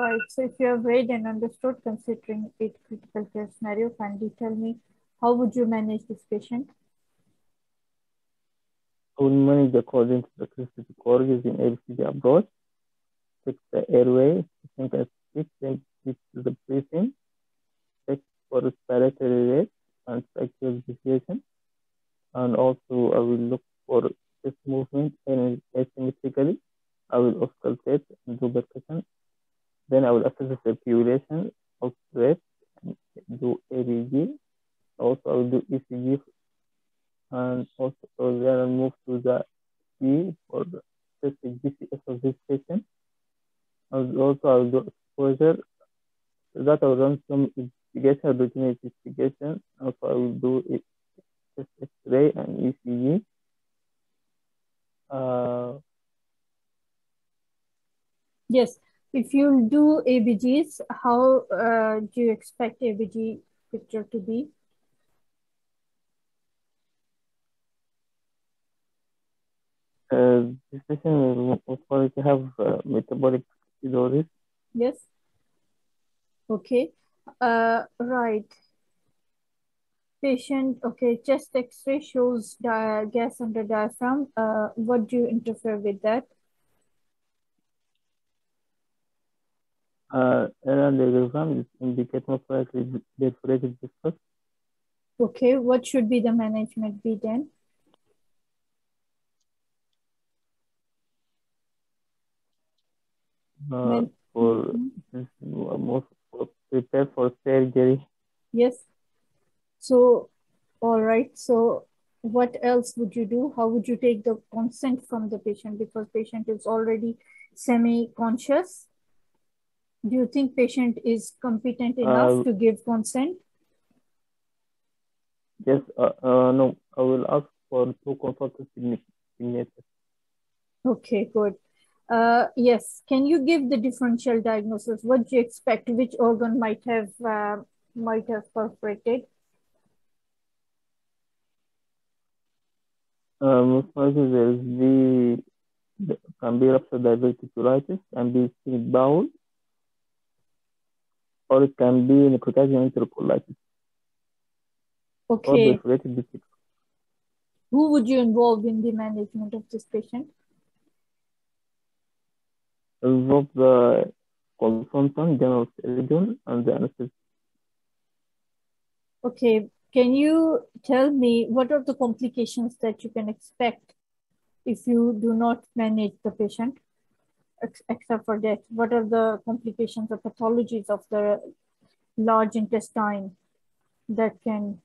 Right. So if you have read and understood considering it critical care scenario, kindly tell me how would you manage this patient? I will manage according to the specific core using ABCD approach. Check the airway, think and speak, then switch to the breathing, check for respiratory rate and sexual deviation. And also I will look for chest movement and asymmetrically. I will auscultate and do percussion. Then I will assess the circulation of breath and do ABG. Also I will do ECG and also then I'll move to the E for the specific DCS of this patient. And also I will do exposure. That I will run some investigation, routine investigation. Also I will do chest X-ray and ECG. Yes. If you do ABGs, how do you expect ABG picture to be? This patient will most likely have metabolic acidosis. Yes. Okay. Right. Patient, okay, chest X-ray shows gas under diaphragm. What do you interfere with that? And the diaphragm is indicate most likely perforated viscus. Okay, what should be the management be then? For most prepare for surgery. Yes. So, all right. So, what else would you do? How would you take the consent from the patient because patient is already semi-conscious? Do you think patient is competent enough to give consent? Yes. No. I will ask for 2 consultant signatures. Okay. Good. Yes. Can you give the differential diagnosis? What do you expect? Which organ might have perforated? Most likely there is can be ruptured diverticulitis, can be ischemic bowel, or it can be necrotizing enterocolitis. Okay. Or perforated viscus. Who would you involve in the management of this patient? Involve the consultant, general surgeon, and the anesthetist. Okay. Can you tell me what are the complications that you can expect if you do not manage the patient? Except for that, what are the complications or pathologies of the large intestine that can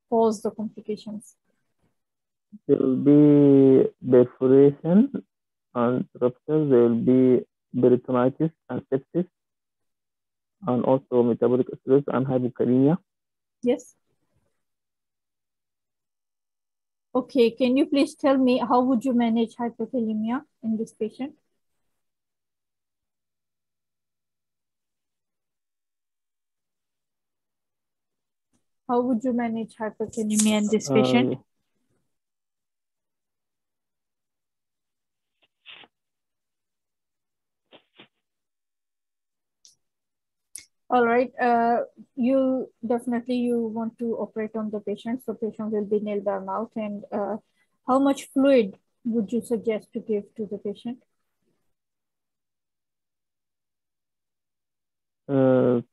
cause the complications? There will be perforation and rupture. There will be peritonitis and sepsis, and also metabolic acidosis and hypokalemia. Yes. Okay, can you please tell me how would you manage hypokalemia in this patient? How would you manage hypokalemia in this patient? All right. You definitely want to operate on the patient, so patient will be nail bar mouth. And how much fluid would you suggest to give to the patient? For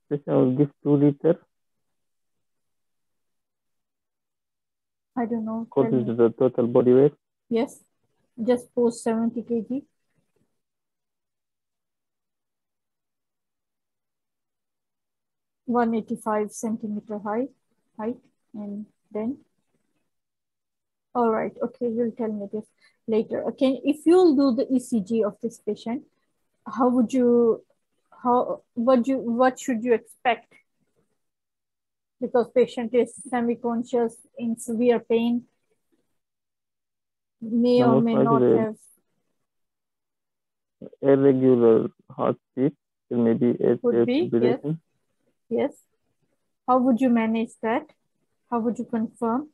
patient, I will give 2 liters. I don't know. According to the total body weight. Yes, just post 70 kg. (185 centimeter height, and then. All right. Okay, you'll tell me this later. Okay, if you'll do the ECG of this patient, what should you expect? Because patient is semi-conscious, in severe pain, may or may not have irregular heartbeat. There may be could be, yes. Yes. How would you manage that? How would you confirm?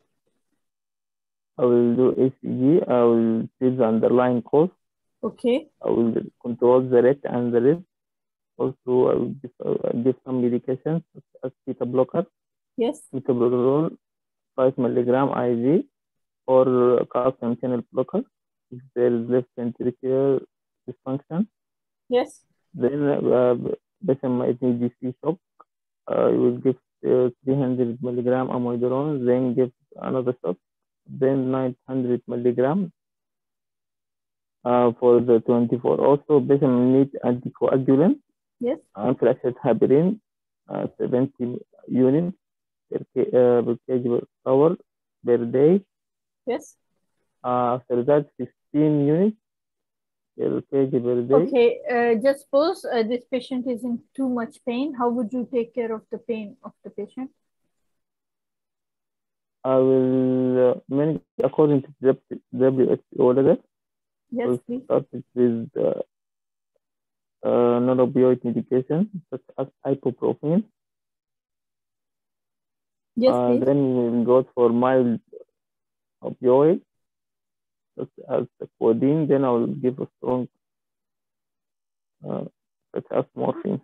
I will do ECG. I will see the underlying cause. Okay. I will control the rate and the rate. Also, I will give some medications such as beta blocker, Yes. metoprolol, 5 milligram IV, or calcium channel blocker if there is left ventricular dysfunction. Yes. Then patient might need DC shock. You will give 300 milligram amiodarone, then give another shot, then 900 milligram for the 24. Also, patient needs anticoagulant. Yes. Unflashed heparin, 70 units per kg per hour per day. Yes. After that, 15 units per kg per day. Okay, just suppose this patient is in too much pain. How would you take care of the pain of the patient? I will manage according to WHO order. Yes, We'll please. start with non-opioid medication such as ibuprofen. Yes, please. Then we will go for mild opioid such as codeine. Then I will give a strong such as morphine.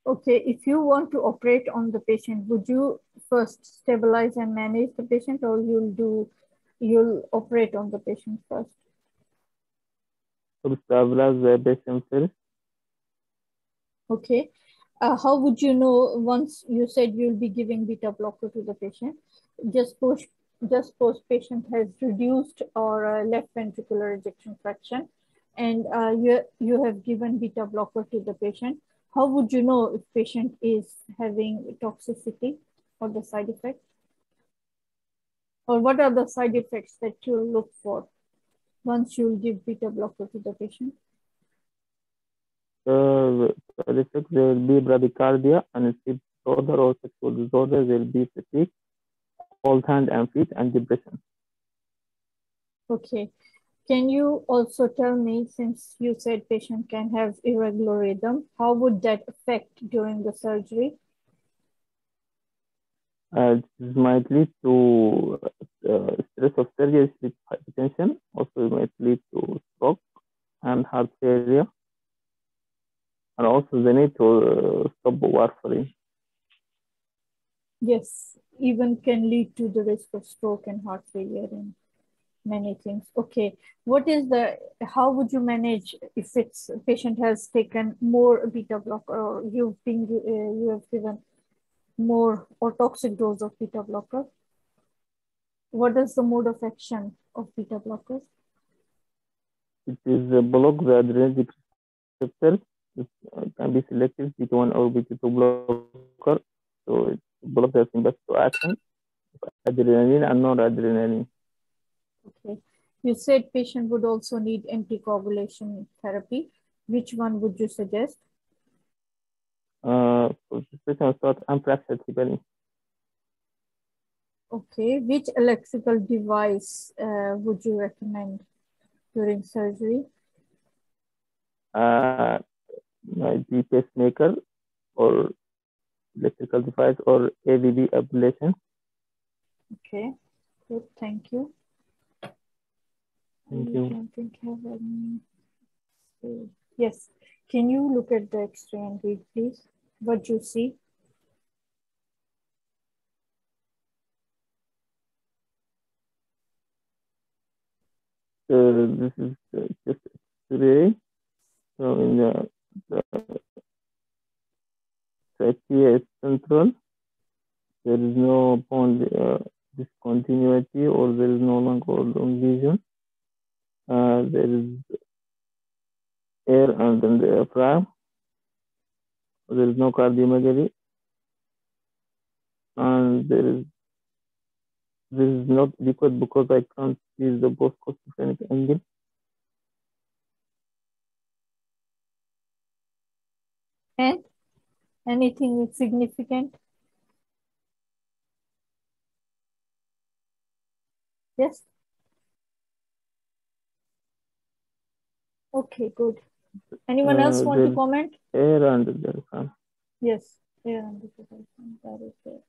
Okay, if you want to operate on the patient, would you first stabilize and manage the patient, or you'll operate on the patient first? To stabilize the patient first. Okay. How would you know once you said you'll be giving beta blocker to the patient? Just suppose patient has reduced or left ventricular ejection fraction, and you have given beta blocker to the patient. How would you know if patient is having toxicity or the side effects? Or what are the side effects that you'll look for once you'll give beta blocker to the patient? Side effects, there will be bradycardia and sleep disorder or sexual disorder. There will be fatigue, cold hand and feet, and depression. Okay. Can you also tell me, since you said patient can have irregular rhythm, how would that affect during the surgery? This might lead to stress of surgery, sleep hypertension. Also, it might lead to stroke and heart failure. And also the need to stop warfarin. Yes, even can lead to the risk of stroke and heart failure and many things. Okay, how would you manage if it's patient has taken more beta blocker, or you have given more or toxic dose of beta blocker? What is the mode of action of beta blockers? It is block the adrenergic receptor. It can be selective beta-1 or beta-2 blocker. So it blocks the sympathetic action of adrenaline and noradrenaline. Okay. You said patient would also need anticoagulation therapy. Which one would you suggest? For this patient, start unflashed heparin. Okay. Which electrical device would you recommend during surgery? The pacemaker or electrical device or AVB ablation. Okay. Good. Thank you. Thank you. I don't think I have any. Yes. Can you look at the X-ray and read, please, what you see? This is just X-ray. So in the trachea is central. There is no bone discontinuity, or there is no lung or lung lesion. There is air under the diaphragm. There is no cardiomegaly, and there is not liquid because I can't see the post-costophrenic angle. And anything significant? Yes. Okay, good. Anyone else want to comment? Air under the diaphragm. Yes, air under the diaphragm. That is there.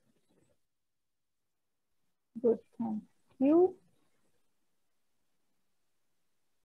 Good, thank you.